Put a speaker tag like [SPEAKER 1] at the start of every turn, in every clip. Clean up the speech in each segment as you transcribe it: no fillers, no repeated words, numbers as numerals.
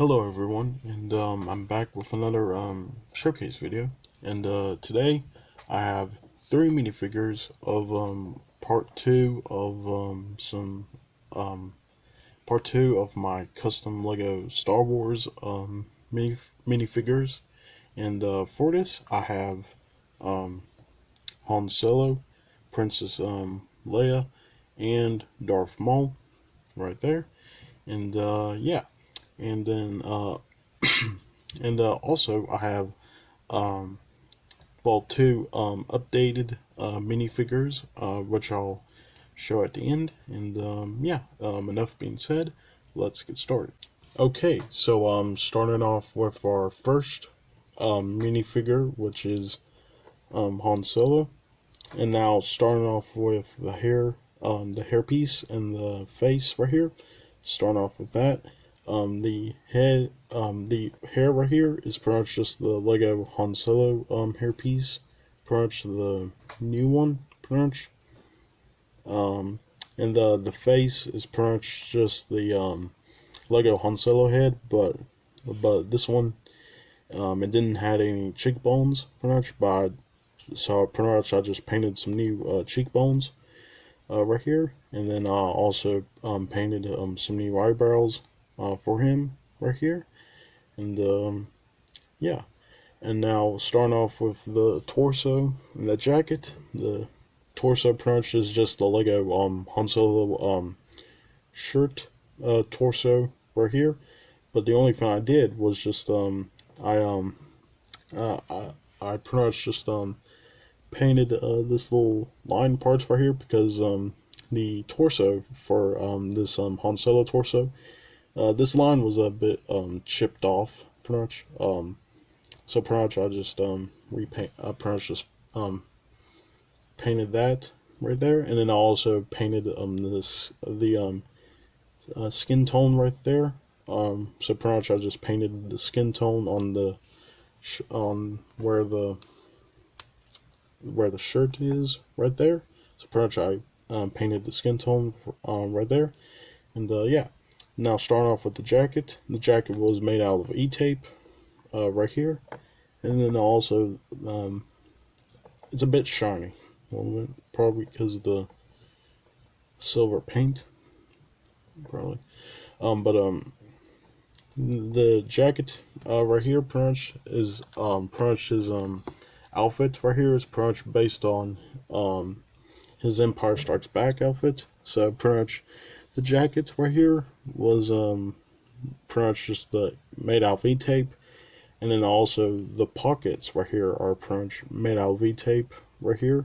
[SPEAKER 1] Hello everyone, and I'm back with another showcase video. And today I have three minifigures of part two of um, part two of my custom Lego Star Wars minifigures. And for this I have um, Han Solo, Princess Leia, and Darth Maul right there. And yeah, and then and also I have um, two updated minifigures, which I'll show at the end. And yeah, enough being said, let's get started. Okay, so starting off with our first minifigure, which is Han Solo, and now starting off with the hairpiece and the face right here. Starting off with that. The hair right here is pretty much just the Lego Han Solo hairpiece, pretty much the new one, pretty much. And the face is pretty much just the Lego Han Solo head, but this one it didn't have any cheekbones, pretty much. So pretty much I just painted some new cheekbones right here, and then also painted some new eyebrows for him right here, and yeah. And now starting off with the torso and the jacket. The torso pretty much is just the Lego Han Solo shirt torso right here. But the only thing I did was just I uh, I, I pretty much just painted this little line parts right here because the torso for this Han Solo torso, this line was a bit chipped off pretty much. So pretty much I just repaint. I pretty much just painted that right there, and then I also painted the skin tone right there. So pretty much I just painted the skin tone on the on where the shirt is right there. So pretty much I painted the skin tone right there, and yeah. Now starting off with the jacket. The jacket was made out of E-tape right here, and then also it's a bit shiny, a little bit, probably because of the silver paint, probably. But the jacket right here, pretty much is pretty much his outfit right here is pretty much based on his Empire Strikes Back outfit. So pretty much the jacket right here was pretty much just made out of E-tape, and then also the pockets right here are pretty much made out of E-tape right here.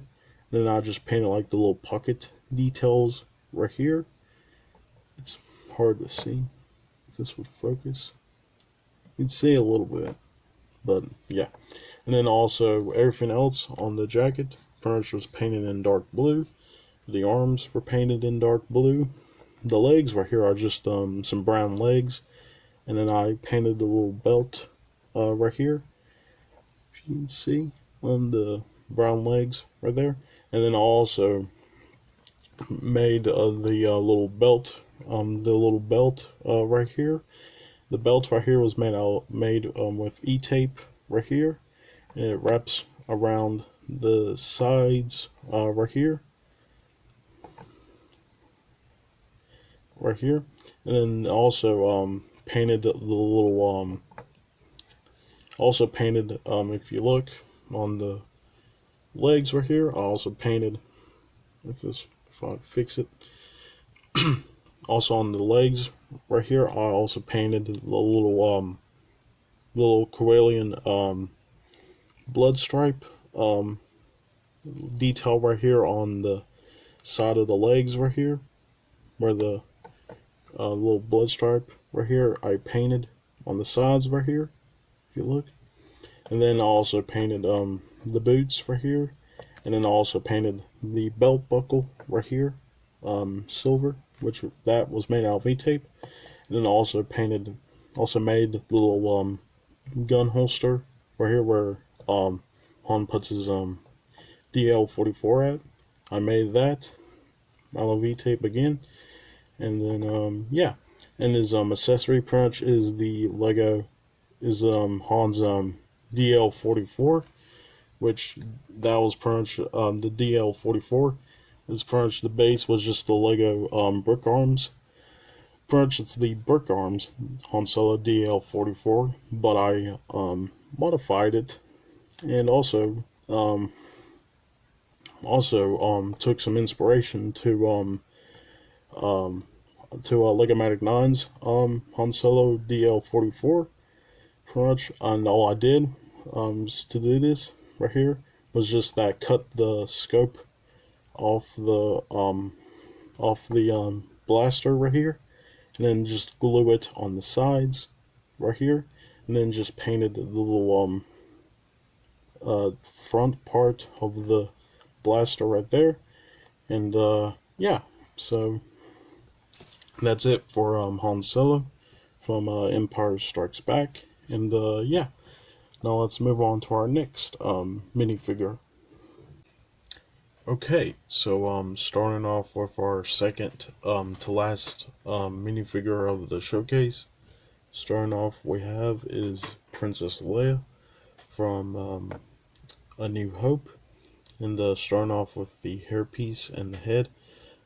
[SPEAKER 1] And then I just painted like the little pocket details right here. It's hard to see if this would focus. You'd see a little bit, but yeah. And then also everything else on the jacket pretty much was painted in dark blue. The arms were painted in dark blue. The legs right here are just some brown legs, and then I painted the little belt right here, if you can see, on the brown legs right there. And then I also made the little belt right here. The belt right here was made with E-tape right here, and it wraps around the sides right here, and then also painted the little also painted if you look on the legs right here, I also painted, if I fix it, also on the legs right here I also painted the little Corellian blood stripe detail right here on the side of the legs right here, where the little blood stripe right here I painted on the sides right here, if you look. And then I also painted the boots right here, and then I also painted the belt buckle right here silver, which that was made out of E-tape. And then I also made the little gun holster right here where Han puts his DL-44 at. I made that out of E-tape again. And then yeah, And his accessory pretty much is the Lego is Han's DL44, which that was pretty much the DL44 is pretty much the base was just the Lego brick arms. Pretty much it's the brick arms Han Solo DL44, but I modified it and took some inspiration Legomatic 9's Han Solo DL44 pretty much, and all I did just to do this right here was just that cut the scope off the blaster right here, and then just glue it on the sides right here, and then just painted the little front part of the blaster right there, and yeah, so that's it for Han Solo from Empire Strikes Back, and yeah. Now let's move on to our next minifigure. Okay, so starting off with our second to last minifigure of the showcase. Starting off, we have is Princess Leia from A New Hope, and starting off with the hairpiece and the head.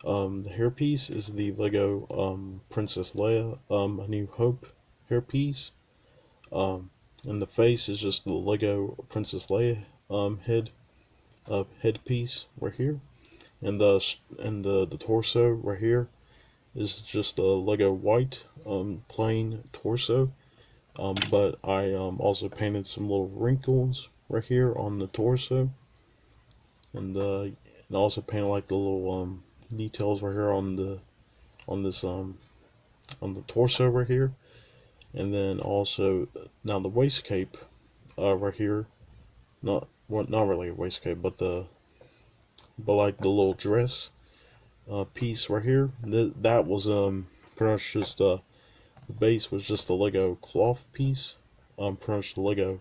[SPEAKER 1] The hairpiece is the Lego Princess Leia A New Hope hairpiece. And the face is just the Lego Princess Leia headpiece right here, and the torso right here is just a Lego white plain torso. But I also painted some little wrinkles right here on the torso, and also painted like the little details right here on the torso right here. And then also now the waist cape right here, not really a waist cape, but like the little dress piece right here. That was pretty much just the base was just the Lego cloth piece, pretty much the Lego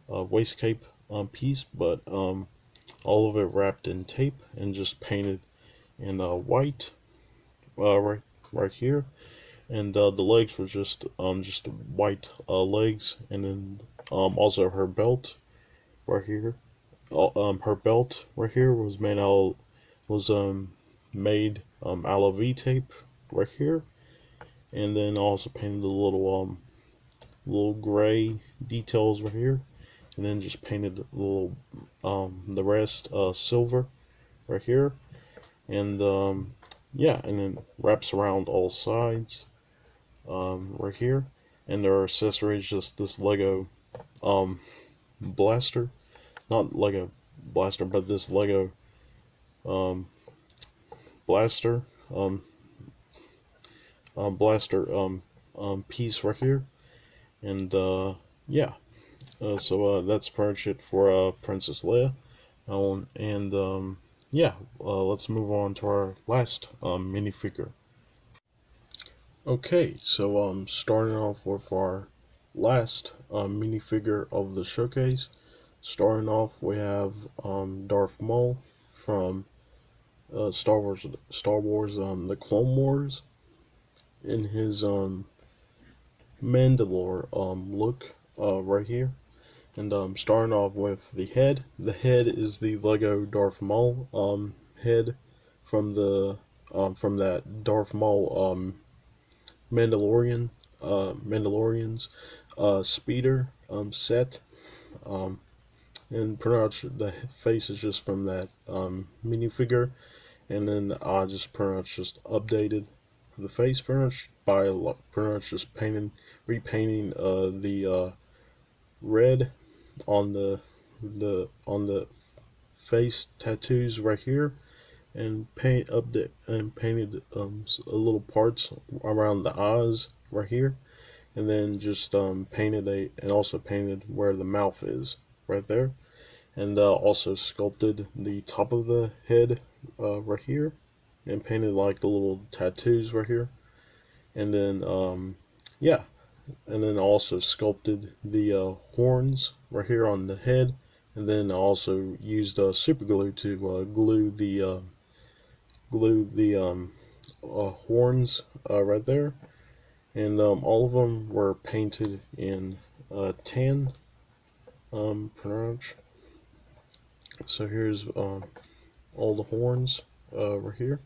[SPEAKER 1] waist cape piece, but all of it wrapped in tape and just painted in white right here. And the legs were just white legs, and then also her belt right here. Her belt right here was made out of V tape right here, and then also painted the little gray details right here, and then just painted the rest silver right here, and yeah, and then wraps around all sides right here, and their accessories just this Lego blaster, not Lego blaster, but this Lego um, blaster piece right here, and yeah, so that's pretty much it for Princess Leia, and yeah, let's move on to our last minifigure. Okay, so starting off with our last minifigure of the showcase. Starting off, we have Darth Maul from Star Wars, The Clone Wars, in his Mandalore look right here. And starting off with the head. The head is the Lego Darth Maul head from that Darth Maul Mandalorian's speeder set. And pretty much the face is just from that minifigure, and then I just pretty much just updated the face pretty much by pretty much just repainting the red on the face tattoos right here, and painted little parts around the eyes right here, and then just also painted where the mouth is right there, and also sculpted the top of the head right here, and painted like the little tattoos right here, and then yeah, and then also sculpted the horns right here on the head, and then also used super glue to glue the horns right there, and all of them were painted in tan, pretty much. So here's all the horns right here,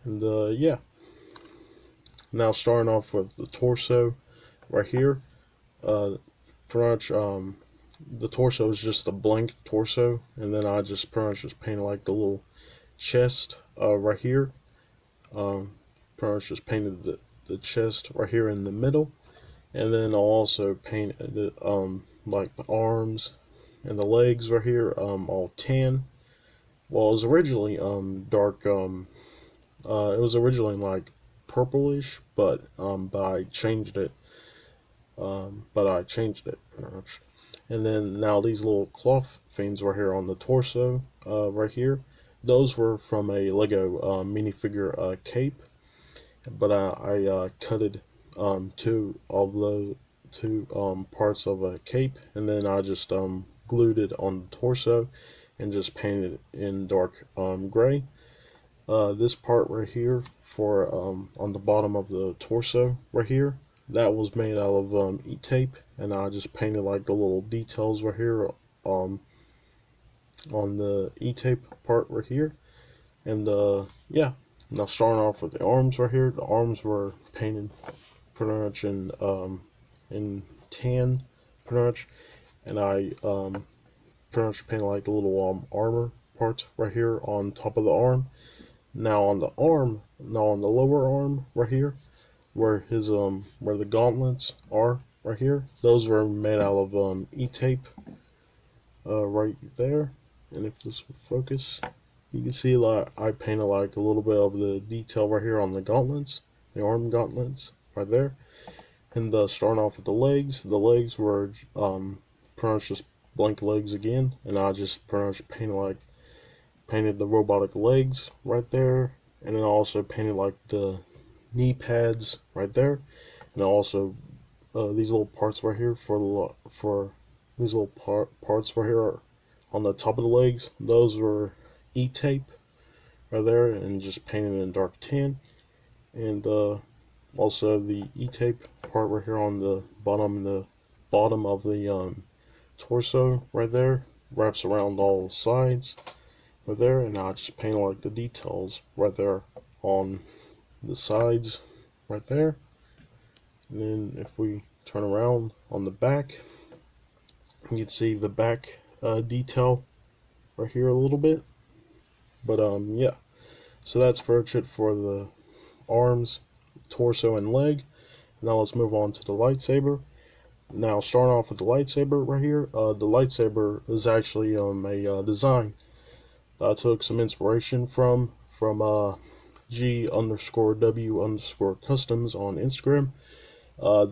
[SPEAKER 1] and yeah. Now starting off with the torso right here, pretty much the torso is just a blank torso, and then I just pretty much just painted like the little chest right here. Pretty much just painted the chest right here in the middle, and then I'll also paint like the arms and the legs right here all tan. Well, it was originally dark it was originally like purplish, but I changed it. Pretty much. And then now these little cloth things right here on the torso, right here, those were from a Lego minifigure cape, but I cutted two parts of a cape, and then I just glued it on the torso and just painted it in dark gray. This part right here for on the bottom of the torso right here, that was made out of e-tape, and I just painted like the little details right here on the e-tape part right here. And yeah, now starting off with the arms right here, the arms were painted pretty much in tan, pretty much, and I pretty much painted like the little armor part right here on top of the arm. Now on the lower arm right here, where the gauntlets are right here, those were made out of e-tape right there. And if this will focus, you can see like I painted like a little bit of the detail right here on the gauntlets, the arm gauntlets right there. And starting off with the legs were pretty much just blank legs again, and I just pretty much painted the robotic legs right there, and then I also painted like the knee pads right there, and also these little parts right here for these little parts right here on the top of the legs. Those were e-tape right there, and just painted in dark tan, and also the e-tape part right here on the bottom of the torso right there wraps around all sides right there, and I just painted like the details right there on the sides right there. And then if we turn around on the back, you can see the back detail right here a little bit. But yeah, so that's pretty much it for the arms, torso, and leg. Now let's move on to the lightsaber. Now starting off with the lightsaber right here, the lightsaber is actually a design I took some inspiration from G_W_customs on Instagram.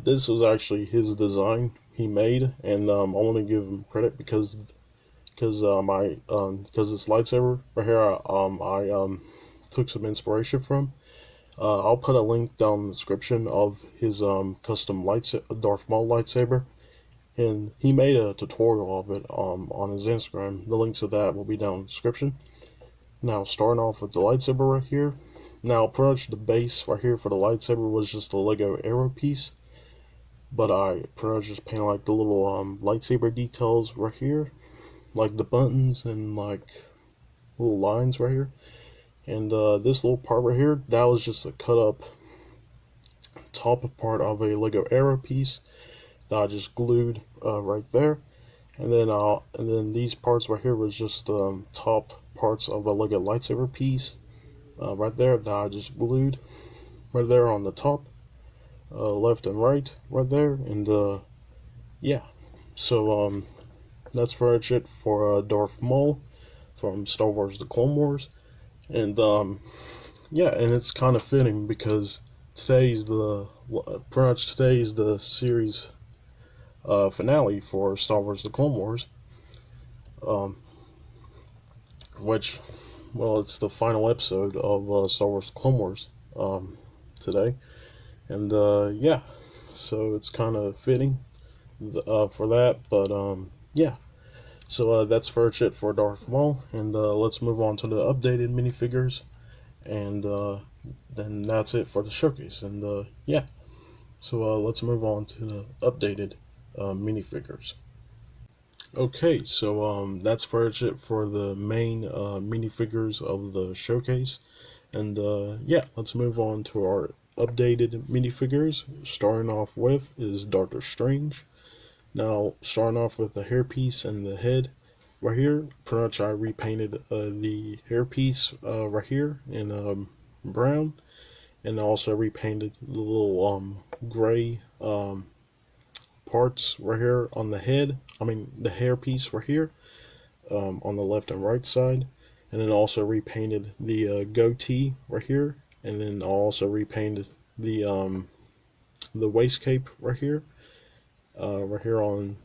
[SPEAKER 1] This was actually his design he made, and I want to give him credit because this lightsaber right here I took some inspiration from. I'll put a link down in the description of his custom Darth Maul lightsaber, and he made a tutorial of it on his Instagram. The links to that will be down in the description. Now starting off with the lightsaber right here. Now pretty much the base right here for the lightsaber was just a Lego arrow piece, but I pretty much just painted like the little lightsaber details right here, like the buttons and like little lines right here. And this little part right here, that was just a cut up top part of a Lego arrow piece that I just glued right there, and then these parts right here was just top parts of a Lego lightsaber piece right there that I just glued right there on the top, left and right there, and yeah. So that's pretty much it for Darth Maul from Star Wars: The Clone Wars, and yeah, and it's kind of fitting because today's the series finale for Star Wars: The Clone Wars, which, well, it's the final episode of Star Wars: The Clone Wars today, and yeah, so it's kind of fitting for that, but yeah. So that's pretty much it for Darth Maul, and let's move on to the updated minifigures, and then that's it for the showcase, and yeah. So let's move on to the updated minifigures. Okay, so that's pretty much it for the main minifigures of the showcase. And yeah, let's move on to our updated minifigures. Starting off with is Doctor Strange. Now, starting off with the hairpiece and the head right here, pretty much I repainted the hairpiece right here in brown, and also repainted the little gray parts right here on the head. I mean, the hairpiece right here on the left and right side, and then also repainted the goatee right here, and then also repainted the waist cape right here on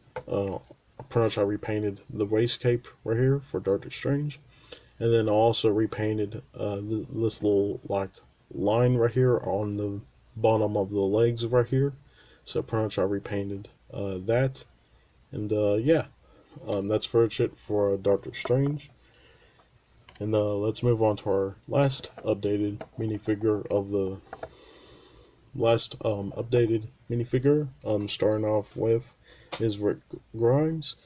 [SPEAKER 1] pretty much I repainted the waist cape right here for Doctor Strange, and then also repainted this little like line right here on the bottom of the legs right here. So pretty much I repainted that, and yeah, that's pretty much it for Doctor Strange. And let's move on to our last updated minifigure of the starting off with is Rick Grimes,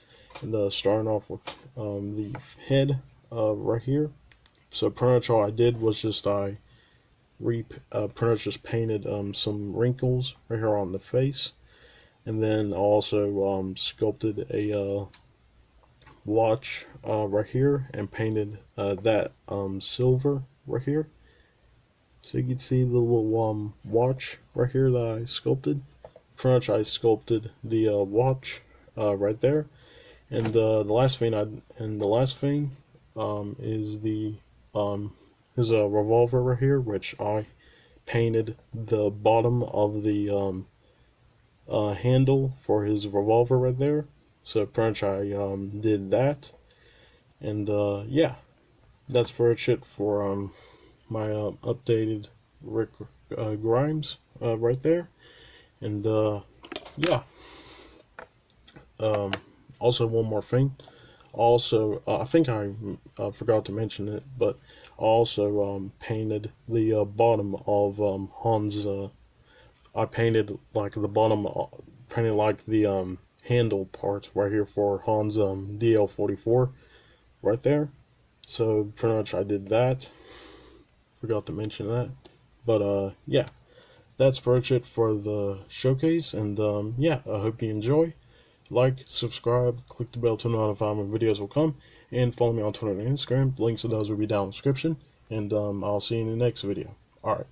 [SPEAKER 1] and starting off with the head right here. So pretty much all I did was just pretty much just painted some wrinkles right here on the face, and then also sculpted a watch right here and painted that silver right here. So you can see the little watch right here that I sculpted. Pretty much I sculpted the watch right there, and the last thing is the is a revolver right here, which I painted the bottom of the handle for his revolver right there. So pretty much I did that, and yeah, that's pretty much it for my updated Rick Grimes right there, and yeah. Also, one more thing. Also, I think I forgot to mention it, but I also painted the bottom of Han's. I painted like the bottom, painted like the handle parts right here for Han's DL-44 right there. So pretty much I did that. Forgot to mention that, but yeah, that's pretty much it for the showcase, and yeah, I hope you enjoy. Like, subscribe, click the bell to notify when videos will come, and follow me on Twitter and Instagram. The links to those will be down in the description, and I'll see you in the next video. Alright.